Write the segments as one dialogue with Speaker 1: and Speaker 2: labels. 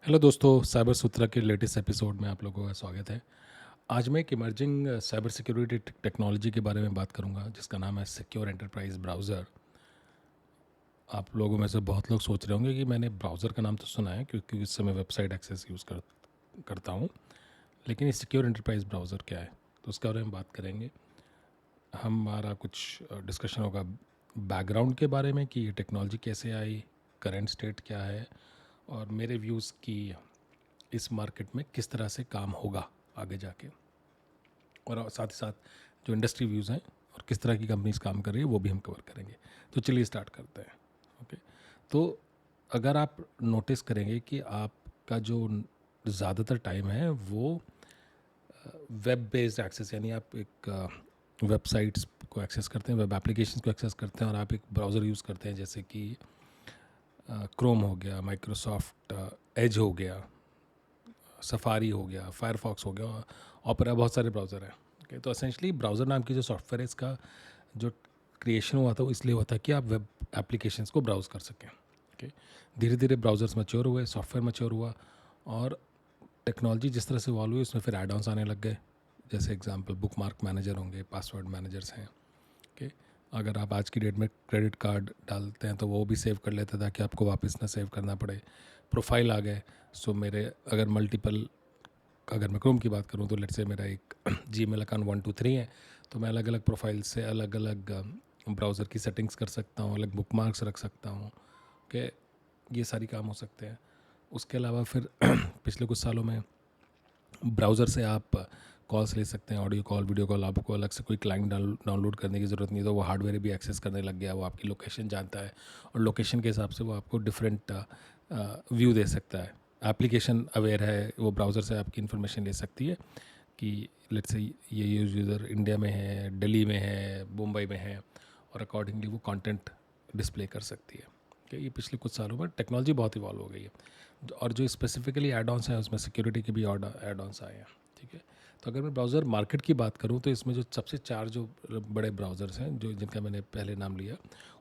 Speaker 1: Hello दोस्तों, cyber सूत्रा के latest episode में आप लोगों का स्वागत है। आज मैं एक इमर्जिंग साइबर सिक्योरिटी टेक्नोलॉजी के बारे में बात करूंगा जिसका नाम है सिक्योर एंटरप्राइज ब्राउज़र। आप लोगों में से बहुत लोग सोच रहे होंगे कि मैंने ब्राउज़र का नाम तो सुना है क्योंकि इस समय वेबसाइट एक्सेस करता हूं, लेकिन ये सिक्योर एंटरप्राइज ब्राउज़र क्या है, तो उसके बारे में बात करेंगे। हमारा कुछ डिस्कशन होगा बैकग्राउंड के बारे में कि ये टेक्नोलॉजी कैसे आई, करंट स्टेट क्या है, और मेरे व्यूज़ की इस मार्केट में किस तरह से काम होगा आगे जाके, और साथ ही साथ जो इंडस्ट्री व्यूज़ हैं और किस तरह की कंपनीज काम कर रही है वो भी हम कवर करेंगे। तो चलिए स्टार्ट करते हैं। ओके, तो अगर आप नोटिस करेंगे कि आपका जो ज़्यादातर टाइम है वो वेब बेस्ड एक्सेस, यानी आप एक वेबसाइट्स को एक्सेस करते हैं, वेब एप्लीकेशन को एक्सेस करते हैं, और आप एक ब्राउज़र यूज़ करते हैं जैसे कि क्रोम हो गया, माइक्रोसॉफ्ट एज हो गया, सफारी हो गया, फायरफॉक्स हो गया, ओपेरा, बहुत सारे ब्राउज़र हैं। ओके, तो असेंशली ब्राउज़र नाम की जो सॉफ्टवेयर है इसका जो क्रिएशन हुआ था वो इसलिए हुआ था कि आप वेब एप्लीकेशंस को ब्राउज़ कर सकें। ओके, धीरे धीरे ब्राउज़र्स मैच्योर हुए, सॉफ्टवेयर मैच्योर हुआ, और टेक्नोलॉजी जिस तरह से इवॉल्व हुई उसमें फिर एड ऑन्स आने लग गए। जैसे एग्जांपल बुक मार्क मैनेजर होंगे, पासवर्ड मैनेजर्स हैं। ओके, अगर आप आज की डेट में क्रेडिट कार्ड डालते हैं तो वो भी सेव कर लेते ताकि आपको वापस ना सेव करना पड़े। प्रोफाइल आ गए। सो मेरे अगर मल्टीपल, अगर मैं क्रोम की बात करूँ तो लेट से मेरा एक जीमेल अकाउंट 1 2 3 है, तो मैं अलग अलग प्रोफाइल से अलग अलग ब्राउज़र की सेटिंग्स कर सकता हूँ, अलग बुक मार्क्स रख सकता हूँ। कि ये सारी काम हो सकते हैं। उसके अलावा फिर पिछले कुछ सालों में ब्राउज़र से आप कॉल्स ले सकते हैं, ऑडियो कॉल, वीडियो कॉल। आपको अलग से कोई क्लाइंट डाउनलोड करने की ज़रूरत नहीं, तो वो हार्डवेयर भी एक्सेस करने लग गया। वो आपकी लोकेशन जानता है और लोकेशन के हिसाब से वो आपको डिफरेंट व्यू दे सकता है। एप्लीकेशन अवेयर है, वो ब्राउज़र से आपकी इन्फॉर्मेशन ले सकती है कि लेट्स से ये यूज़र इंडिया में है, दिल्ली में है, मुंबई में है, और अकॉर्डिंगली वो कंटेंट डिस्प्ले कर सकती है। कि ये पिछले कुछ सालों में टेक्नोलॉजी बहुत इवॉल्व हो गई है, और जो स्पेसिफिकली एड ऑन्स हैं उसमें सिक्योरिटी के भी एड ऑन्स आए हैं। ठीक है, तो अगर मैं ब्राउज़र मार्केट की बात करूँ तो इसमें जो सबसे चार जो बड़े ब्राउज़र्स हैं जो जिनका मैंने पहले नाम लिया,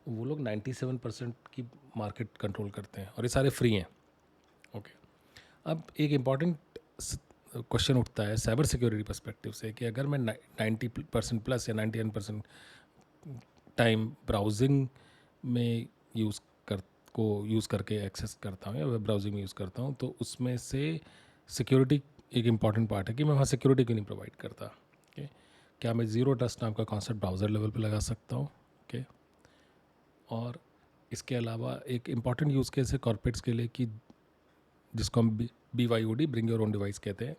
Speaker 1: वो लोग 97% की मार्केट कंट्रोल करते हैं, और ये सारे फ्री हैं। ओके, अब एक इम्पॉर्टेंट क्वेश्चन उठता है साइबर सिक्योरिटी पर्सपेक्टिव से कि अगर मैं 90% प्लस या 91% टाइम ब्राउजिंग में यूज़ कर को यूज़ करके एक्सेस करता हूँ या वेब ब्राउजिंग में यूज़ करता हूँ, तो उसमें से सिक्योरिटी एक इम्पॉर्टेंट पार्ट है कि मैं वहाँ सिक्योरिटी क्यों नहीं प्रोवाइड करता। ओके, क्या मैं ज़ीरो ट्रस्ट नाम का कॉन्सेप्ट ब्राउज़र लेवल पे लगा सकता हूँ। ओके, और इसके अलावा एक इम्पॉर्टेंट यूज़ केस है कॉर्पोरेट्स के लिए कि जिसको हम BYOD, bring your own device कहते हैं,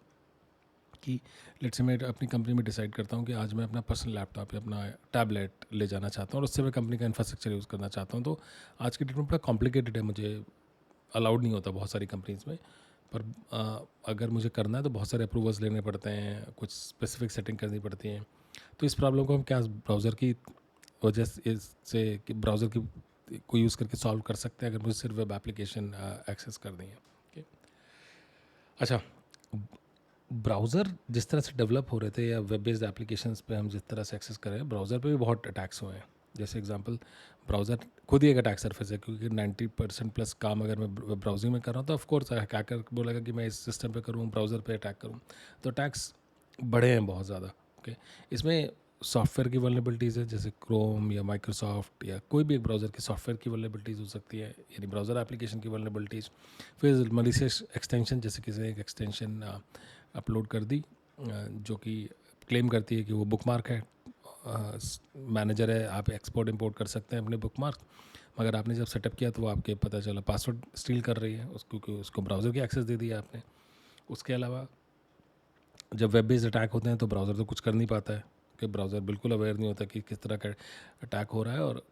Speaker 1: कि लेट्स से मैं अपनी कंपनी में डिसाइड करता हूँ कि आज मैं अपना पर्सनल लैपटॉप या अपना टैबलेट ले जाना चाहता हूँ और उससे मैं कंपनी का इंफ्रास्ट्रक्चर यूज़ करना चाहता हूँ। तो आज की डेट में बड़ा कॉम्प्लिकेटेड है, मुझे अलाउड नहीं होता बहुत सारी कंपनीज़ में। पर अगर मुझे करना है तो बहुत सारे अप्रूवल्स लेने पड़ते हैं, कुछ स्पेसिफिक सेटिंग करनी पड़ती हैं। तो इस प्रॉब्लम को हम क्या ब्राउज़र की वजह से कि ब्राउज़र की को यूज़ करके सॉल्व कर सकते हैं अगर मुझे सिर्फ वेब एप्लीकेशन एक्सेस कर दी है। ओके, अच्छा, ब्राउज़र जिस तरह से डेवलप हो रहे थे या वेब बेस्ड एप्लीकेशंस पे हम जिस तरह से एक्सेस कर रहे हैं, ब्राउज़र पे भी बहुत अटैक्स हुए हैं। जैसे एग्जांपल, ब्राउज़र खुद ही एक अटैक सरफेस है, क्योंकि 90% प्लस काम अगर मैं वेब ब्राउजिंग में कर रहा हूँ तो ऑफकोर्स हैकर बोलेगा कि मैं इस सिस्टम पे करूँ, ब्राउज़र पे अटैक करूँ, तो अटैक्स बढ़े हैं बहुत ज़्यादा। ओके, इसमें सॉफ्टवेयर की वल्नरेबिलिटीज़ है, जैसे क्रोम या माइक्रोसॉफ्ट या कोई भी एक ब्राउज़र की सॉफ्टवेयर की वल्नरेबिलिटीज़ हो सकती है, यानी ब्राउज़र एप्लीकेशन की वल्नरेबिलिटीज़। फिर मलिशियस एक्सटेंशन, जैसे किसी ने एक एक्सटेंशन अपलोड कर दी जो कि क्लेम करती है कि वो बुक मार्क है, मैनेजर है, आप एक्सपोर्ट इंपोर्ट कर सकते हैं अपने बुक मार्क, मगर आपने जब सेटअप किया तो वो आपके पता चला पासवर्ड स्टील कर रही है उसको, क्योंकि उसको ब्राउज़र की एक्सेस दे दिया आपने। उसके अलावा जब वेब बेस्ड अटैक होते हैं तो ब्राउज़र तो कुछ कर नहीं पाता है, कि ब्राउज़र बिल्कुल अवेयर नहीं होता कि किस तरह का अटैक हो रहा है, और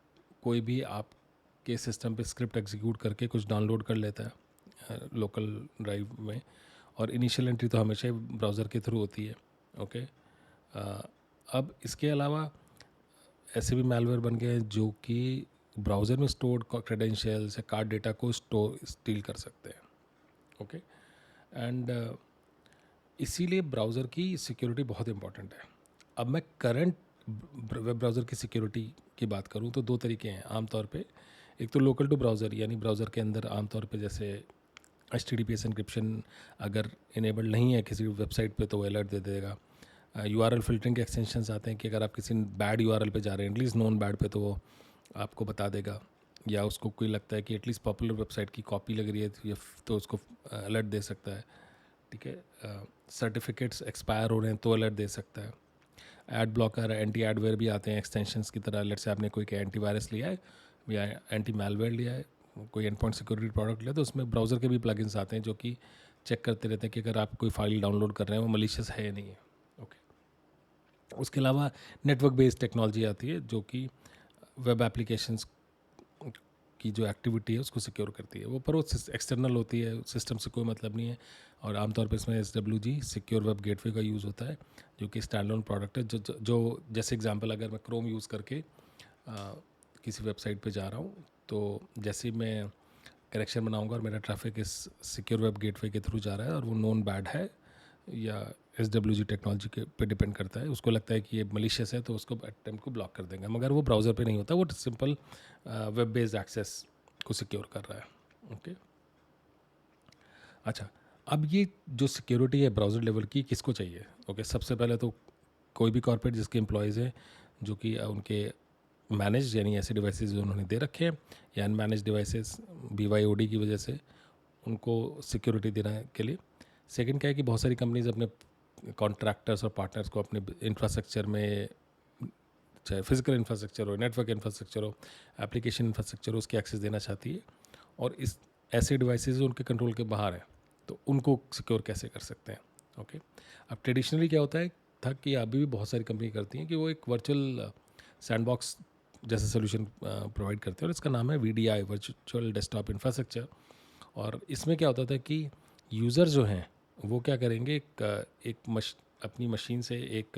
Speaker 1: कोई भी आपके सिस्टम पे स्क्रिप्ट एग्जीक्यूट करके कुछ डाउनलोड कर लेता है लोकल ड्राइव में, और इनिशियल एंट्री तो हमेशा ही ब्राउज़र के थ्रू होती है। ओके, अब इसके अलावा ऐसे भी मैलवेयर बन गए हैं जो कि ब्राउज़र में स्टोर्ड क्रेडेंशियल्स या कार्ड डेटा को स्टील कर सकते हैं। ओके, एंड इसीलिए ब्राउज़र की सिक्योरिटी बहुत इंपॉर्टेंट है। अब मैं करंट वेब ब्राउज़र की सिक्योरिटी की बात करूँ तो दो तरीके हैं आमतौर पे। एक तो लोकल टू ब्राउज़र, यानी ब्राउज़र के अंदर आमतौर पे जैसे HTTPS एन्क्रिप्शन अगर इनेबल्ड नहीं है किसी वेबसाइट पे तो वो अलर्ट दे देगा। URL फिल्टरिंग के एक्सटेंशंस आते हैं कि अगर आप किसी बैड URL पे जा रहे हैं, एटलीस्ट नॉन बैड पे, तो वो आपको बता देगा। या उसको कोई लगता है कि एटलीस्ट पॉपुलर वेबसाइट की कॉपी लग रही है तो उसको अलर्ट दे सकता है। ठीक है, सर्टिफिकेट्स एक्सपायर हो रहे हैं तो अलर्ट दे सकता है। एड ब्लॉकर, एंटी एडवेयर भी आते हैं एक्सटेंशंस की तरह। अलर्ट से आपने कोई एंटीवायरस लिया है या एंटी मैलवेयर लिया है, कोई एंड पॉइंट सिक्योरिटी प्रोडक्ट लिया, तो उसमें ब्राउज़र के भी प्लगइन्स आते हैं जो कि चेक करते रहते हैं कि अगर आप कोई फाइल डाउनलोड कर रहे हैं वो मलिशियस है या नहीं है। ओके, उसके अलावा नेटवर्क बेस्ड टेक्नोलॉजी आती है जो कि वेब एप्लीकेशंस की जो एक्टिविटी है उसको सिक्योर करती है। वो पर वो एक्सटर्नल होती है, सिस्टम से कोई मतलब नहीं है। और आमतौर पर इसमें SWG सिक्योर वेब गेटवे का यूज़ होता है जो कि स्टैंडअलोन प्रोडक्ट है। जो जैसे एग्जांपल, अगर मैं क्रोम यूज़ करके किसी वेबसाइट पे जा रहा हूँ, तो जैसे ही मैं कनेक्शन बनाऊंगा और मेरा ट्रैफिक इस सिक्योर वेब गेटवे के थ्रू जा रहा है और वो नोन बैड है या SWG टेक्नोलॉजी के पे डिपेंड करता है, उसको लगता है कि ये मलिशियस है तो उसको अटेम्प्ट को ब्लॉक कर देंगे। मगर वो ब्राउज़र पे नहीं होता, वो सिंपल वेब बेस्ड एक्सेस को सिक्योर कर रहा है। ओके, अच्छा, अब ये जो सिक्योरिटी है ब्राउज़र लेवल की किसको चाहिए? ओके, सबसे पहले तो कोई भी कॉर्पोरेट जिसके एम्प्लॉयज़ हैं जो कि उनके मैनेज यानी ऐसे डिवाइसेस जो उन्होंने दे रखे हैं या अनमैनेज डिवाइसेस BYOD की वजह से उनको सिक्योरिटी देने के लिए। सेकंड क्या है कि बहुत सारी कंपनीज अपने कॉन्ट्रैक्टर्स और पार्टनर्स को अपने इंफ्रास्ट्रक्चर में, चाहे फिजिकल इंफ्रास्ट्रक्चर हो, नेटवर्क इंफ्रास्ट्रक्चर हो, एप्लीकेशन इंफ्रास्ट्रक्चर हो, उसकी एक्सेस देना चाहती है। और इस ऐसे डिवाइसेस उनके कंट्रोल के बाहर हैं तो उनको सिक्योर कैसे कर सकते हैं? ओके, अब ट्रेडिशनली क्या होता है था कि अभी भी बहुत सारी कंपनी करती हैं कि वो एक वर्चुअल सैंडबॉक्स जैसा सोल्यूशन प्रोवाइड करते हैं और इसका नाम है VDI, वर्चुअल डेस्कटॉप इंफ्रास्ट्रक्चर। और इसमें क्या होता था कि यूज़र जो हैं वो क्या करेंगे, अपनी मशीन से एक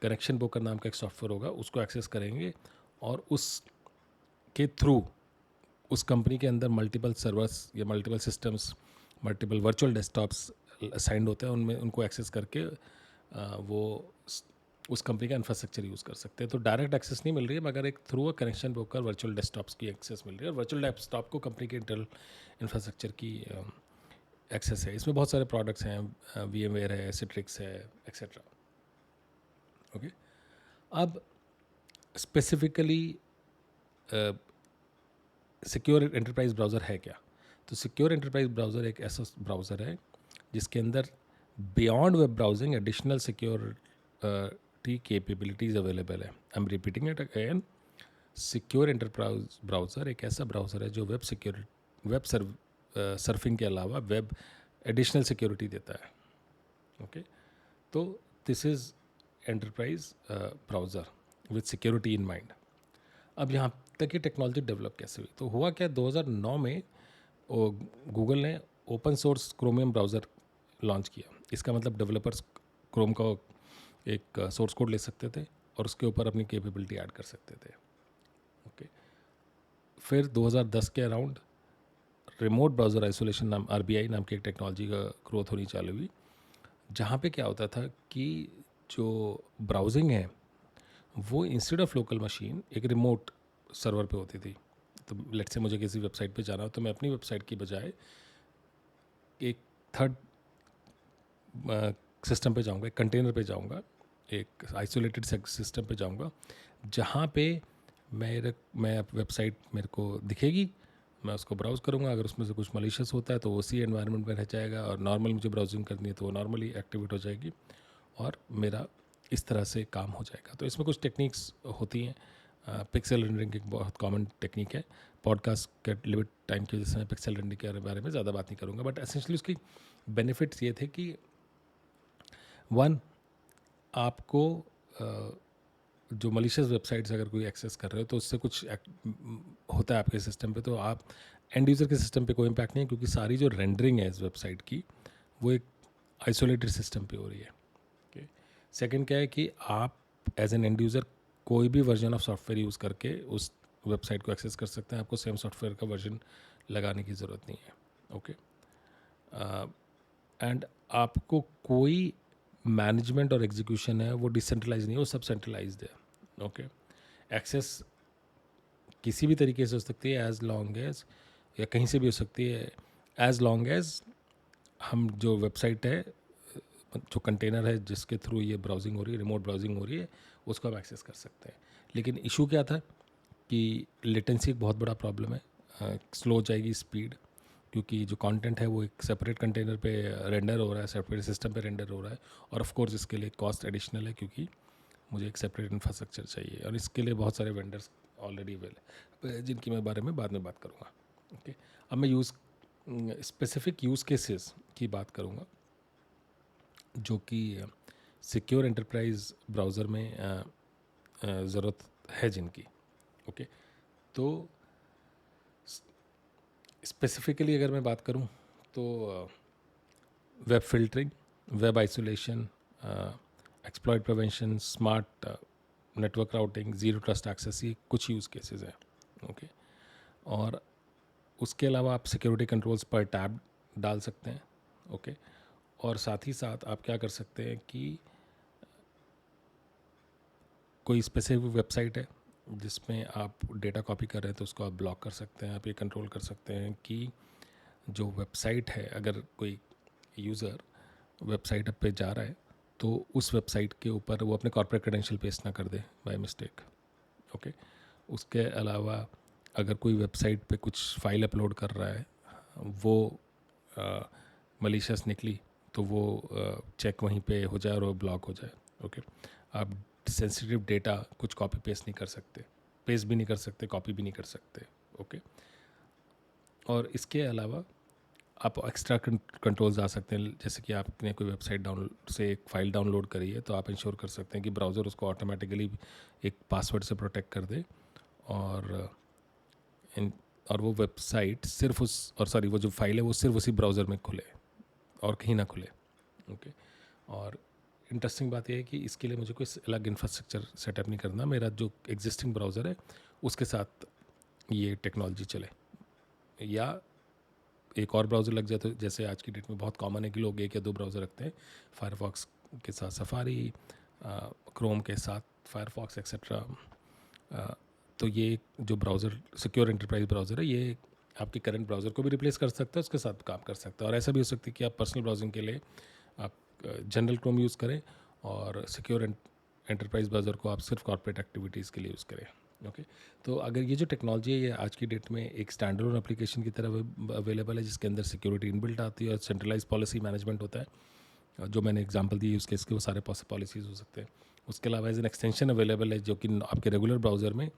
Speaker 1: कनेक्शन ब्रोकर नाम का एक सॉफ्टवेयर होगा, उसको एक्सेस करेंगे और उसके थ्रू उस कंपनी के अंदर मल्टीपल सर्वर्स या multiple systems, multiple virtual desktops assigned होते हैं, उनमें उनको एक्सेस करके वो उस कंपनी का इंफ्रास्ट्रक्चर यूज़ कर सकते हैं। तो डायरेक्ट एक्सेस नहीं मिल रही है मगर एक through a connection broker virtual desktops की एक्सेस मिल रही है। और वर्चुअल डेस्कटॉप को कंपनी के इंटरनल इंफ्रास्ट्रक्चर की एक्सेस है। इसमें बहुत सारे प्रोडक्ट्स हैं, VMware है, Citrix है, एक्सेट्रा। ओके, अब स्पेसिफिकली सिक्योर एंटरप्राइज ब्राउज़र है क्या? तो सिक्योर एंटरप्राइज ब्राउज़र एक ऐसा ब्राउज़र है जिसके अंदर beyond web browsing additional security capabilities available है। I am repeating it again, secure enterprise browser एक ऐसा ब्राउज़र है जो वेब सर्फिंग के अलावा वेब एडिशनल सिक्योरिटी देता है। ओके, तो this is enterprise browser with security in mind. अब यहाँ तक ये टेक्नोलॉजी डेवलप कैसे हुई? तो हुआ क्या, 2009 में गूगल ने open source chromium browser launch किया। इसका मतलब डेवलपर्स क्रोम का एक सोर्स कोड ले सकते थे और उसके ऊपर अपनी कैपेबिलिटी ऐड कर सकते थे। ओके, फिर 2010 के अराउंड रिमोट ब्राउज़र आइसोलेशन नाम RBI नाम की एक टेक्नोलॉजी का ग्रोथ होनी चालू हुई, जहाँ पे क्या होता था कि जो ब्राउजिंग है वो इंस्टेड ऑफ लोकल मशीन एक रिमोट सर्वर पे होती थी। तो लेट्स से मुझे किसी वेबसाइट पे जाना हो तो मैं अपनी वेबसाइट की बजाय एक थर्ड सिस्टम पे जाऊंगा, एक कंटेनर पे जाऊंगा, एक आइसोलेटेड सिस्टम पे जाऊंगा जहाँ पे मैं वेबसाइट मेरे को दिखेगी, मैं उसको ब्राउज़ करूँगा। अगर उसमें से कुछ मलिशियस होता है तो उसी एनवायरनमेंट में रह जाएगा और नॉर्मल मुझे ब्राउजिंग करनी है तो वो नॉर्मली एक्टिवेट हो जाएगी और मेरा इस तरह से काम हो जाएगा। तो इसमें कुछ टेक्निक्स होती हैं। पिक्सल रेंडरिंग एक बहुत कॉमन टेक्निक है। पॉडकास्ट के लिमिट टाइम की वजह से मैं पिक्सल रेंडरिंग के बारे में ज़्यादा बात नहीं करूँगा, बट एसेंशली उसकी बेनिफिट्स ये थे कि वन, आपको जो मलिशियस वेबसाइट्स अगर कोई एक्सेस कर रहे हो तो उससे कुछ होता है आपके सिस्टम पे, तो आप एंड यूज़र के सिस्टम पे कोई इम्पैक्ट नहीं है क्योंकि सारी जो रेंडरिंग है इस वेबसाइट की वो एक आइसोलेटेड सिस्टम पे हो रही है। ओके, सेकंड क्या है कि आप एज एन एंड यूज़र कोई भी वर्जन ऑफ सॉफ्टवेयर यूज़ करके उस वेबसाइट को एक्सेस कर सकते हैं, आपको सेम सॉफ्टवेयर का वर्जन लगाने की ज़रूरत नहीं है। ओके, एंड आपको कोई मैनेजमेंट और एग्जीक्यूशन है वो डिसेंट्रलाइज नहीं है, वो सब सेंट्रलाइज्ड है। ओके, एक्सेस किसी भी तरीके से हो सकती है एज लॉन्ग एज, या कहीं से भी हो सकती है एज लॉन्ग एज हम जो वेबसाइट है, जो कंटेनर है जिसके थ्रू ये ब्राउजिंग हो रही है, रिमोट ब्राउजिंग हो रही है, उसको हम एक्सेस कर सकते हैं। लेकिन इशू क्या था कि लेटेंसी एक बहुत बड़ा प्रॉब्लम है, स्लो हो जाएगी स्पीड, क्योंकि जो कंटेंट है वो एक सेपरेट कंटेनर पे रेंडर हो रहा है, सेपरेट सिस्टम पे रेंडर हो रहा है, और ऑफ कोर्स इसके लिए कॉस्ट एडिशनल है क्योंकि मुझे एक सेपरेट इंफ्रास्ट्रक्चर चाहिए, और इसके लिए बहुत सारे वेंडर्स ऑलरेडी अवेलेबल, जिनकी मैं बारे में बाद में बात करूँगा। ओके, अब मैं स्पेसिफिक यूज़ केसेस की बात करूँगा जो कि सिक्योर एंटरप्राइज ब्राउज़र में ज़रूरत है जिनकी। ओके, तो स्पेसिफिकली अगर मैं बात करूं तो web filtering, web isolation, exploit prevention, smart network routing, zero trust access, ये कुछ यूज़ केसेस हैं। ओके, और उसके अलावा आप सिक्योरिटी कंट्रोल्स पर टैब डाल सकते हैं। ओके, और साथ ही साथ आप क्या कर सकते हैं कि कोई स्पेसिफिक वेबसाइट है जिसमें आप डेटा कॉपी कर रहे हैं तो उसको आप ब्लॉक कर सकते हैं। आप ये कंट्रोल कर सकते हैं कि जो वेबसाइट है, अगर कोई यूज़र वेबसाइट पे जा रहा है तो उस वेबसाइट के ऊपर वो अपने कॉर्पोरेट क्रेडेंशियल पेस्ट ना कर दे बाय मिस्टेक। ओके, उसके अलावा अगर कोई वेबसाइट पे कुछ फाइल अपलोड कर रहा है, वो मलिशियस निकली तो वो चेक वहीं पे हो जाए और वो ब्लॉक हो जाए। ओके, आप सेंसिटिव डेटा कुछ कॉपी पेस्ट नहीं कर सकते, पेस्ट भी नहीं कर सकते, कॉपी भी नहीं कर सकते। ओके, और इसके अलावा आप एक्स्ट्रा कंट्रोल्स आ सकते हैं, जैसे कि आपने कोई वेबसाइट डाउनलोड से एक फ़ाइल डाउनलोड करी है तो आप इंश्योर कर सकते हैं कि ब्राउज़र उसको ऑटोमेटिकली एक पासवर्ड से प्रोटेक्ट कर दे, और और वो वेबसाइट सिर्फ वो जो फाइल है वो सिर्फ उसी ब्राउज़र में खुले और कहीं ना खुले। ओके, और इंटरेस्टिंग बात यह है कि इसके लिए मुझे कोई अलग इंफ्रास्ट्रक्चर सेटअप नहीं करना, मेरा जो एग्जिस्टिंग ब्राउज़र है उसके साथ ये टेक्नोलॉजी चले, या एक और ब्राउज़र लग जाए तो जैसे आज की डेट में बहुत कॉमन है कि लोग एक या दो ब्राउज़र रखते हैं, फायरफॉक्स के साथ सफारी, क्रोम के साथ फायरफॉक्स एक्सेट्रा। तो ये जो ब्राउज़र सिक्योर एंटरप्राइज ब्राउज़र है, ये आपके करंट ब्राउज़र को भी रिप्लेस कर सकता है, उसके साथ काम कर सकता है। और ऐसा भी हो सकता है कि आप पर्सनल ब्राउजिंग के लिए आप जनरल क्रोम यूज़ करें और सिक्योर एंटरप्राइज ब्राउज़र को आप सिर्फ कॉर्पोरेट एक्टिविटीज़ के लिए यूज़ करें। ओके, तो अगर ये जो टेक्नोलॉजी है ये आज की डेट में एक स्टैंडर्ड एप्लीकेशन की तरह अवेलेबल है, जिसके अंदर सिक्योरिटी इनबिल्ट आती है और सेंट्रलाइज पॉलिसी मैनेजमेंट होता है, जो मैंने एग्जांपल दी यूज़ केस के वो सारे पॉलिसीज़ हो सकते हैं। उसके अलावा एज एन एक्सटेंशन अवेलेबल है जो कि आपके रेगुलर ब्राउज़र में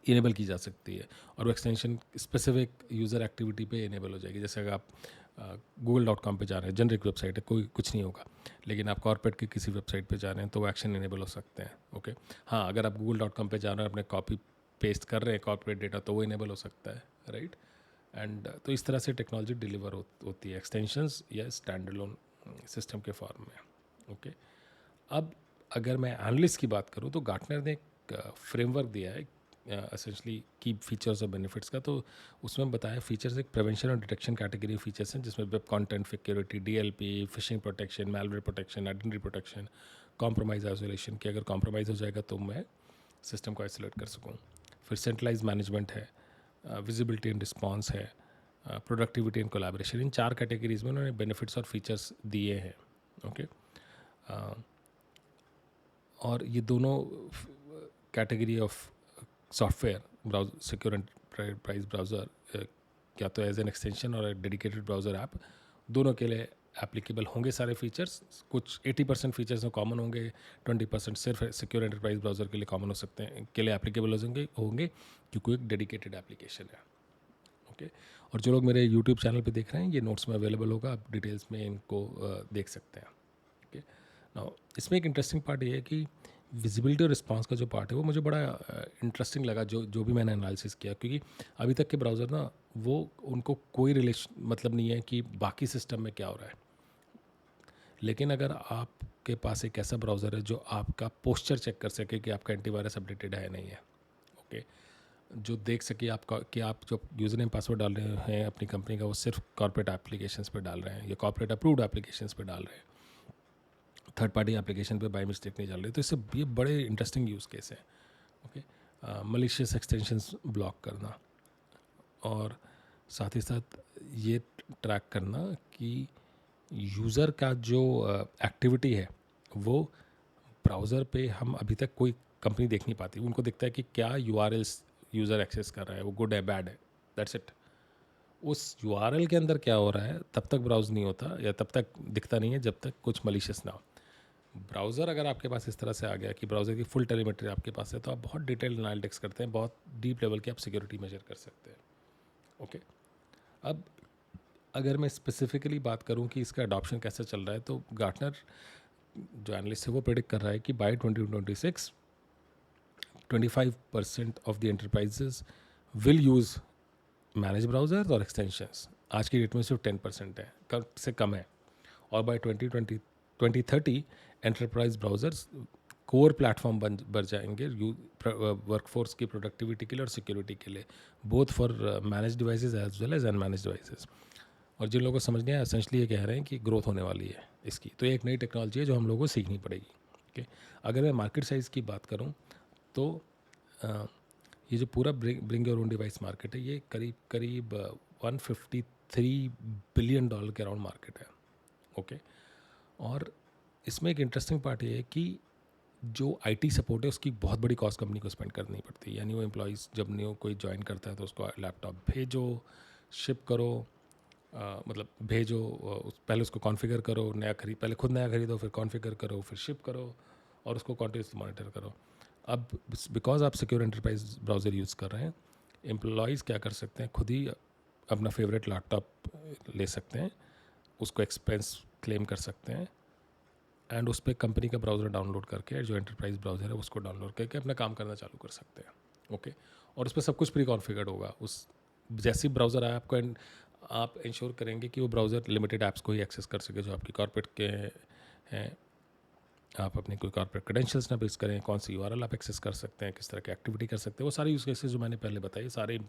Speaker 1: इनेबल की जा सकती है, और वो एक्सटेंशन स्पेसिफिक यूज़र एक्टिविटी पे इनेबल हो जाएगी। जैसे अगर आप google.com पे जा रहे हैं, जनरिक वेबसाइट है, कोई कुछ नहीं होगा, लेकिन आप कॉर्पोरेट की किसी वेबसाइट पे जा रहे हैं तो वो एक्शन इनेबल हो सकते हैं। ओके, हाँ, अगर आप google.com पे जा रहे हैं अपने कॉपी पेस्ट कर रहे हैं कॉर्पोरेट डेटा तो वो इनेबल हो सकता है, राइट। एंड तो इस तरह से टेक्नोलॉजी डिलीवर होती है एक्सटेंशंस या स्टैंडअलोन सिस्टम के फॉर्म में। ओके, अब अगर मैं एनालिस्ट की बात करूँ तो गार्टनर ने एक फ्रेमवर्क दिया है एसेंशली की फीचर्स और बेनिफिट्स का। तो उसमें बताया फीचर्स एक प्रिवेंशन और डिटेक्शन कैटेगरी फीचर्स हैं, जिसमें web content security, DLP, fishing protection, malware protection, identity protection, compromise isolation, कि अगर कॉम्प्रोमाइज़ हो जाएगा तो मैं सिस्टम को आइसोलेट कर सकूँ। फिर सेंट्रलाइज मैनेजमेंट है, विजिबिलिटी एंड रिस्पॉन्स है, productivity and collaboration. In 4 categories में उन्होंने बेनिफिट्स और फीचर्स दिए हैं। ओके, और ये दोनों category of software browser secure enterprise browser क्या तो एज एन एक्सटेंशन और डेडिकेटेड ब्राउज़र ऐप, दोनों के लिए एप्लीकेबल होंगे सारे फीचर्स। कुछ 80% फीचर्स में कॉमन होंगे, 20% सिर्फ सिक्योर एंटरप्राइज ब्राउज़र के लिए कॉमन हो सकते हैं, के लिए एप्लीकेबल होंगे क्योंकि एक डेडिकेटेड एप्लीकेशन है। ओके, और जो लोग मेरे यूट्यूब चैनल पे देख रहे हैं, ये नोट्स में अवेलेबल होगा, आप डिटेल्स में इनको देख सकते हैं। ओके, नाउ इसमें एक इंटरेस्टिंग पार्ट ये है कि विजिबिलिटी और रिस्पांस का जो पार्ट है वो मुझे बड़ा इंटरेस्टिंग लगा, जो भी मैंने एनालिसिस किया, क्योंकि अभी तक के ब्राउज़र ना वो उनको कोई रिलेशन मतलब नहीं है कि बाकी सिस्टम में क्या हो रहा है। लेकिन अगर आपके पास एक ऐसा ब्राउज़र है जो आपका पोस्चर चेक कर सके कि आपका एंटीवायरस अपडेटेड है नहीं है, ओके, जो देख सके आपका कि आप जो यूज़र नेम पासवर्ड डाल रहे हैं अपनी कंपनी का वो सिर्फ कॉर्पोरेट एप्लीकेशंस पे डाल रहे हैं या कॉर्पोरेट अप्रूव्ड एप्लीकेशंस पे डाल रहे हैं, थर्ड पार्टी एप्लीकेशन पे बाय मिस्टेक नहीं चल रही। तो इससे ये बड़े इंटरेस्टिंग यूज़ केस है। ओके, मलिशियस एक्सटेंशंस ब्लॉक करना, और साथ ही साथ ये ट्रैक करना कि यूज़र का जो एक्टिविटी है वो ब्राउज़र पे हम अभी तक कोई कंपनी देख नहीं पाती। उनको दिखता है कि क्या यूआरएल्स यूज़र एक्सेस कर रहा है, वो गुड है बैड है, दैट्स इट। उस यूआरएल के अंदर क्या हो रहा है तब तक ब्राउज़ नहीं होता या तब तक दिखता नहीं है जब तक कुछ मलिशियस ना हो। ब्राउज़र अगर आपके पास इस तरह से आ गया कि ब्राउज़र की फुल टेलीमेट्री आपके पास है तो आप बहुत डिटेल एनालिटिक्स करते हैं, बहुत डीप लेवल की आप सिक्योरिटी मेजर कर सकते हैं। ओके, अब अगर मैं स्पेसिफिकली बात करूं कि इसका अडॉप्शन कैसे चल रहा है, तो गार्टनर जो एनालिस्ट है वो प्रेडिक्ट कर रहा है कि by 2026 25% of the enterprises will use manage browsers और एक्सटेंशंस। आज की डेट में सिर्फ 10% है, कम से कम है। और by 2030 enterprise browsers core platform बन जाएंगे वर्कफोर्स की प्रोडक्टिविटी के लिए और सिक्योरिटी के लिए, both for manage devices as well as unmanage devices. और जिन लोगों को समझ नहीं आया, एसेंशली ये कह रहे हैं कि ग्रोथ होने वाली है इसकी, तो ये एक नई टेक्नोलॉजी है जो हम लोगों को सीखनी पड़ेगी। ओके, अगर मैं मार्केट साइज़ की बात करूं तो ये जो पूरा bring your own device market है, ये करीब करीब 153 बिलियन डॉलर के अराउंड मार्केट है। ओके, और इसमें एक इंटरेस्टिंग पार्ट ये है कि जो आईटी सपोर्ट है उसकी बहुत बड़ी कॉस्ट कंपनी को स्पेंड करनी पड़ती है। यानी वो एम्प्लॉयज़ जब न्यू कोई ज्वाइन करता है तो उसको लैपटॉप भेजो, शिप करो, मतलब भेजो, पहले उसको कॉन्फ़िगर करो, पहले खुद नया खरीदो, फिर कॉन्फ़िगर करो, फिर शिप करो और उसको कॉन्टिन्यूसली मॉनिटर करो। अब बिकॉज आप सिक्योर एंटरप्राइज ब्राउज़र यूज़ कर रहे हैं, एम्प्लॉयज़ क्या कर सकते हैं, खुद ही अपना फेवरेट लैपटॉप ले सकते हैं, उसको एक्सपेंस क्लेम कर सकते हैं एंड उस पर कंपनी का ब्राउज़र डाउनलोड करके, जो एंटरप्राइज ब्राउज़र है उसको डाउनलोड करके अपना काम करना चालू कर सकते हैं। ओके, और उस पर सब कुछ प्री कॉन्फ़िगर्ड होगा। उस जैसी ब्राउज़र आए आपको आप इंश्योर करेंगे कि वो ब्राउज़र लिमिटेड ऐप्स को ही एक्सेस कर सके जो आपकी कॉर्पोरेट के हैं। आप अपनी कोई कॉर्पोरेट क्रेडेंशियल्स ना बेस करें, कौन सी यूआरएल आप एक्सेस कर सकते हैं, किस तरह की एक्टिविटी कर सकते हैं, वो सारे यूज़ केसेस जो मैंने पहले बताए सारे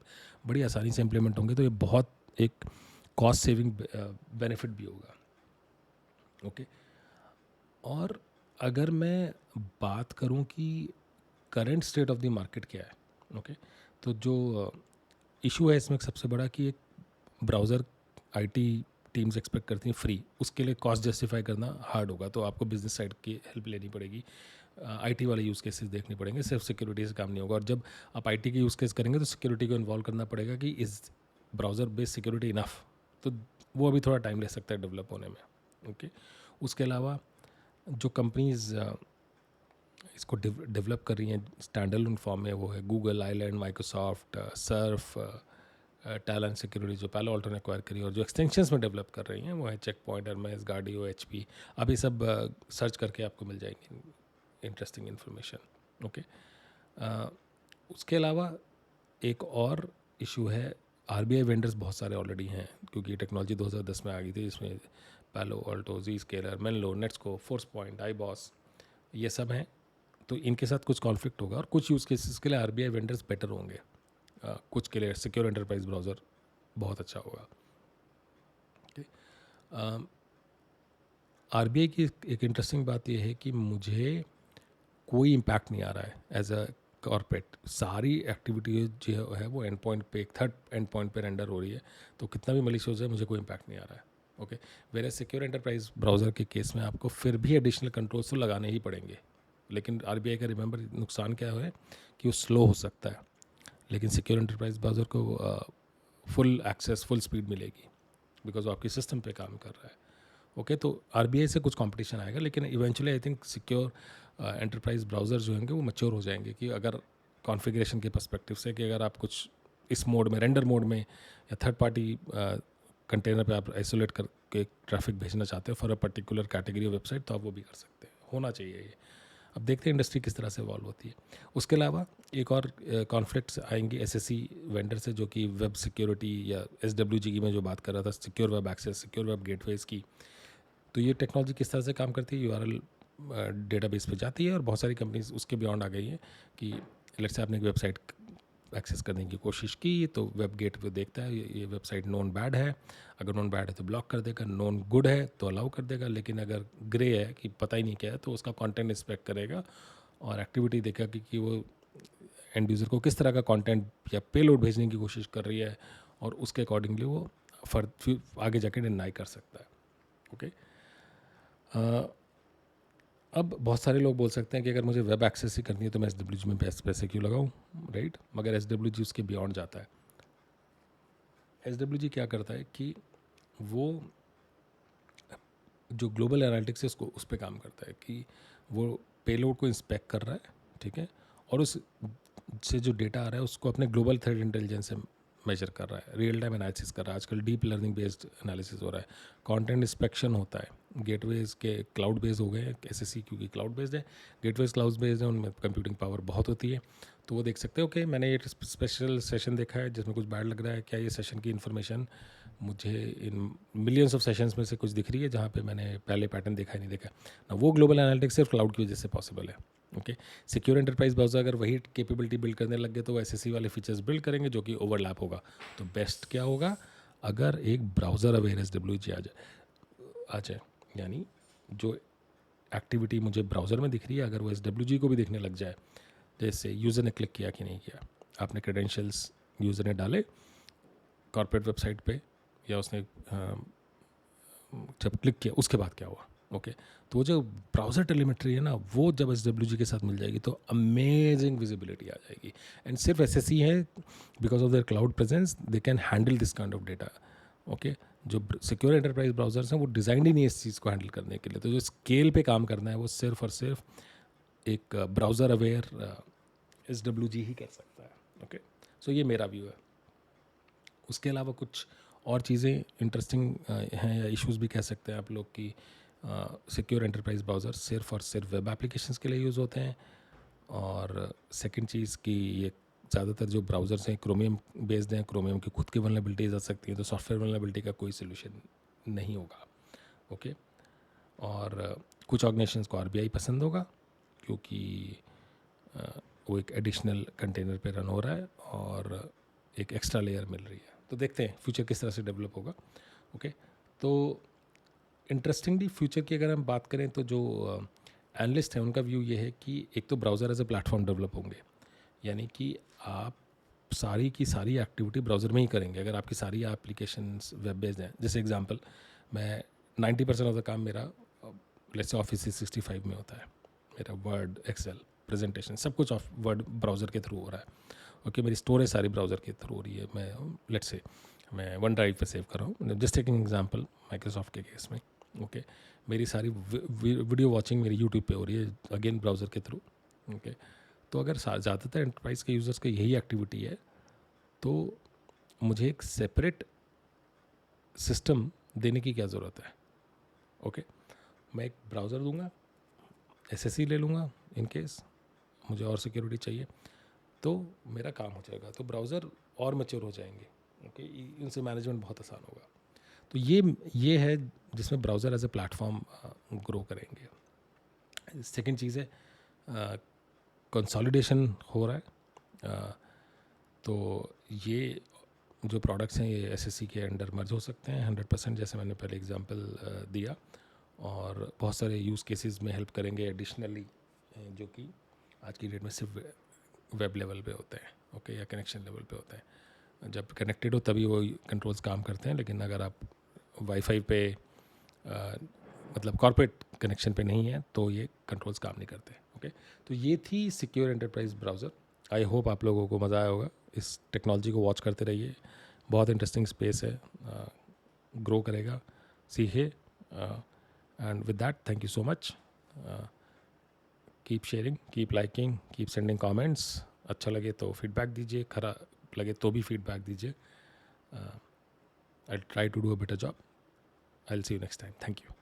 Speaker 1: बड़ी आसानी से इम्प्लीमेंट होंगे। तो ये बहुत एक कॉस्ट सेविंग बेनिफिट भी होगा। ओके, और अगर मैं बात करूं कि current state of the market क्या है, ओके, तो जो इशू है इसमें सबसे बड़ा कि एक ब्राउज़र आईटी टीम्स एक्सपेक्ट करती हैं फ्री, उसके लिए कॉस्ट जस्टिफाई करना हार्ड होगा, तो आपको बिजनेस साइड की हेल्प लेनी पड़ेगी, आईटी वाले यूज़ केसेस देखने पड़ेंगे, सिर्फ सिक्योरिटी से काम नहीं होगा। और जब आप आईटी के यूज़ केस करेंगे तो सिक्योरिटी को इन्वॉल्व करना पड़ेगा कि इस ब्राउज़र बेस्ड सिक्योरिटी इनफ, तो वो अभी थोड़ा टाइम ले सकता है डेवलप होने में। ओके, उसके अलावा जो कंपनीज इसको डेवलप कर रही हैं स्टैंड अलोन फॉर्म में, वो है Google, island, Microsoft, Surf, talent security जो पालो अल्टो ने एक्वायर करी, और जो एक्सटेंशंस में डेवलप कर रही हैं वो है चेक पॉइंट, एरमेस, गार्डियो, एचपी। अब ये सब सर्च करके आपको मिल जाएंगी इंटरेस्टिंग इन्फॉर्मेशन। ओके, उसके अलावा एक और इशू है, आरबीआई वेंडर्स बहुत सारे ऑलरेडी हैं क्योंकि टेक्नोलॉजी 2010 में आ गई थी, जिसमें पालो अल्टो, जी स्केलर, मेनलो, नेट्सको, फोर्स पॉइंट, आईबॉस, ये सब हैं। तो इनके साथ कुछ कॉन्फ्लिक्ट होगा और कुछ यूज़ केसेस के लिए आरबीआई वेंडर्स बेटर होंगे, कुछ के लिए सिक्योर एंटरप्राइज ब्राउज़र बहुत अच्छा होगा। आरबीआई की एक इंटरेस्टिंग बात यह है कि मुझे कोई इम्पैक्ट नहीं आ रहा है एज अ कॉर्पोरेट, सारी एक्टिविटी जो है वो एंड पॉइंट पे, एक थर्ड एंड पॉइंट पे रेंडर हो रही है, तो कितना भी मलिशियस है मुझे कोई इम्पैक्ट नहीं आ रहा है। ओके, वेरे सिक्योर एंटरप्राइज ब्राउज़र के केस में आपको फिर भी एडिशनल कंट्रोल्स तो लगाने ही पड़ेंगे, लेकिन आरबीआई का रिमेंबर नुकसान क्या है कि वो स्लो हो सकता है, लेकिन सिक्योर एंटरप्राइज ब्राउज़र को फुल एक्सेस, फुल स्पीड मिलेगी बिकॉज वो आपके सिस्टम पे काम कर रहा है। ओके, तो आरबीआई से कुछ कंपटीशन आएगा, लेकिन eventually I think secure enterprise browser जो होंगे वो मैच्योर हो जाएंगे कि अगर कॉन्फ़िगरेशन के पर्सपेक्टिव से, कि अगर आप कुछ इस मोड में, रेंडर मोड में या थर्ड पार्टी कंटेनर पे आप आइसोलेट करके ट्रैफिक भेजना चाहते हो for a particular category of website, तो आप वो भी कर सकते हैं, होना चाहिए ये। अब देखते हैं इंडस्ट्री किस तरह से इवॉल्व होती है। उसके अलावा एक और कॉन्फ्लिक्ट्स आएंगे एसएससी वेंडर से, जो कि वेब सिक्योरिटी या एसडब्ल्यूजी की मैं जो बात कर रहा था, secure web access, secure web gateways की। तो ये टेक्नोलॉजी किस तरह से काम करती है, यूआरएल डेटाबेस पे जाती है और बहुत सारी कंपनीज उसके बियॉन्ड आ गई हैं कि लेट्स से आपने एक वेबसाइट एक्सेस करने की कोशिश की तो वेब गेट पे देखता है ये वेबसाइट नोन बैड है, अगर नोन बैड है तो ब्लॉक कर देगा, नोन गुड है तो अलाउ कर देगा, लेकिन अगर ग्रे है कि पता ही नहीं क्या है तो उसका कंटेंट इंस्पेक्ट करेगा और एक्टिविटी देखेगा कि वो एंड यूज़र को किस तरह का कंटेंट या पेलोड भेजने की कोशिश कर रही है और उसके अकॉर्डिंगली वो आगे जाके डिनाई कर सकता है। ओके, अब बहुत सारे लोग बोल सकते हैं कि अगर मुझे वेब एक्सेस ही करनी है तो मैं SWG में पैसे क्यों लगाऊं, राइट? मगर SWG उसके बियॉन्ड जाता है। SWG क्या करता है कि वो जो ग्लोबल एनालिटिक्स है उसको उस पर काम करता है कि वो पेलोड को इंस्पेक्ट कर रहा है, ठीक है, और उस से जो डेटा आ रहा है उसको अपने ग्लोबल थ्रेड इंटेलिजेंस से मेजर कर रहा है, रियल टाइम एनालिसिस कर रहा है। आजकल डीप लर्निंग बेस्ड एनालिसिस हो रहा है, कंटेंट इंस्पेक्शन होता है। गेटवेज के क्लाउड बेस्ड हो गए हैं SSE, क्योंकि क्लाउड बेस्ड है, गेटवेज क्लाउड बेस्ड है, उनमें कंप्यूटिंग पावर बहुत होती है। तो वो देख सकते हो कि मैंने ये स्पेशल सेशन देखा है जिसमें कुछ बैड लग रहा है, क्या ये सेशन की इन्फॉर्मेशन मुझे इन मिलियंस ऑफ सेशंस में से कुछ दिख रही है जहाँ पे मैंने पहले पैटर्न देखा ही नहीं देखा ना। वो ग्लोबल एनालिटिक्स सिर्फ क्लाउड की वजह से पॉसिबल है। ओके, सिक्योर एंटरप्राइज ब्राउज़र अगर वही कैपेबिलिटी बिल्ड करने लग गए तो वो SSE वाले फीचर्स बिल्ड करेंगे जो कि ओवरलैप होगा। तो बेस्ट क्या होगा, अगर एक ब्राउज़र अवेयर SWG आ जाए, यानी जो एक्टिविटी मुझे ब्राउज़र में दिख रही है अगर वो SWG को भी दिखने लग जाए, जैसे यूज़र ने क्लिक किया कि नहीं किया, आपने क्रेडेंशियल्स यूज़र ने डाले कॉर्पोरेट वेबसाइट पे, या उसने जब क्लिक किया उसके बाद क्या हुआ। ओके, तो वो जो ब्राउज़र टेलीमेट्री है ना, वो जब SWG के साथ मिल जाएगी तो अमेजिंग विजिबिलिटी आ जाएगी। एंड सिर्फ SSE है, because of their cloud presence they can handle this kind of data. Okay, जो सिक्योर एंटरप्राइज ब्राउज़र्स हैं वो डिज़ाइंड ही नहीं है इस चीज़ को हैंडल करने के लिए। तो जो स्केल पे काम करना है वो सिर्फ और सिर्फ एक ब्राउज़र अवेयर SWG ही कर सकता है। ओके, सो ये मेरा व्यू है। उसके अलावा कुछ और चीज़ें इंटरेस्टिंग हैं या इश्यूज़ भी कह सकते हैं आप लोग की। सिक्योर एंटरप्राइज ब्राउज़र सिर्फ और सिर्फ वेब एप्लीकेशंस के लिए यूज़ होते हैं। और सेकंड चीज़ कि ये ज़्यादातर जो ब्राउज़र्स हैं क्रोमियम बेस्ड हैं, क्रोमियम की खुद की वल्नरेबिलिटीज आ सकती हैं, तो सॉफ्टवेयर वल्नरेबिलिटी का कोई सोल्यूशन नहीं होगा। ओके, और कुछ ऑर्गेनाइजेशंस को RBI पसंद होगा क्योंकि वो एक एडिशनल कंटेनर पे रन हो रहा है और एक एक्स्ट्रा लेयर मिल रही है। तो देखते हैं फ्यूचर किस तरह से डेवलप होगा। ओके, तो इंटरेस्टिंगली फ्यूचर की अगर हम बात करें तो जो एनालिस्ट हैं उनका व्यू ये है कि एक तो browser as a platform develop होंगे, यानी कि आप सारी की सारी एक्टिविटी ब्राउज़र में ही करेंगे। अगर आपकी सारी एप्लीकेशंस वेब बेस्ड हैं, जैसे एग्जांपल मैं 90% ऑफ द काम मेरा लेट्स से Office 365 में होता है, मेरा वर्ड, एक्सेल, प्रेजेंटेशन सब कुछ ऑफ वर्ड ब्राउज़र के थ्रू हो रहा है। ओके, मेरी स्टोरेज सारी ब्राउज़र के थ्रू हो रही है। मैं लेट्स से मैं वन ड्राइव पे सेव कर रहा हूँ, जस्ट टेकिंग एग्जांपल माइक्रोसॉफ्ट के केस में। ओके, मेरी सारी वीडियो वॉचिंग मेरी यूट्यूब पे हो रही है, अगेन ब्राउज़र के थ्रू। ओके, तो अगर ज़्यादातर एंटरप्राइज के यूज़र्स का यही एक्टिविटी है तो मुझे एक सेपरेट सिस्टम देने की क्या ज़रूरत है। ओके, मैं एक ब्राउज़र दूंगा, SSE ले लूँगा इन केस मुझे और सिक्योरिटी चाहिए, तो मेरा काम हो जाएगा, तो ब्राउज़र और मैच्योर हो जाएंगे। ओके, इनसे मैनेजमेंट बहुत आसान होगा। तो ये है जिसमें browser as a platform grow करेंगे। सेकंड चीज़ है कंसोलिडेशन हो रहा है। तो ये जो प्रोडक्ट्स हैं ये SSE के अंडर मर्ज हो सकते हैं 100%, जैसे मैंने पहले एग्जांपल दिया, और बहुत सारे यूज़ केसेस में हेल्प करेंगे एडिशनली, जो कि आज की डेट में सिर्फ वेब लेवल पे होते हैं। ओके, या कनेक्शन लेवल पे होते हैं। जब कनेक्टेड हो तभी वो कंट्रोल्स काम करते हैं, लेकिन अगर आप वाईफाई पे मतलब कॉर्पोरेट कनेक्शन पे नहीं है तो ये कंट्रोल्स काम नहीं करते। ओके, तो ये थी secure enterprise browser. I hope आप लोगों को मज़ा आया होगा। इस टेक्नोलॉजी को वॉच करते रहिए, बहुत इंटरेस्टिंग स्पेस है, ग्रो करेगा, सीखिए। And with that thank you so much. Keep sharing, keep liking, keep sending comments. अच्छा लगे तो फीडबैक दीजिए, खराब लगे तो भी फीडबैक दीजिए। I try to do a better job. I will see you next time. Thank you.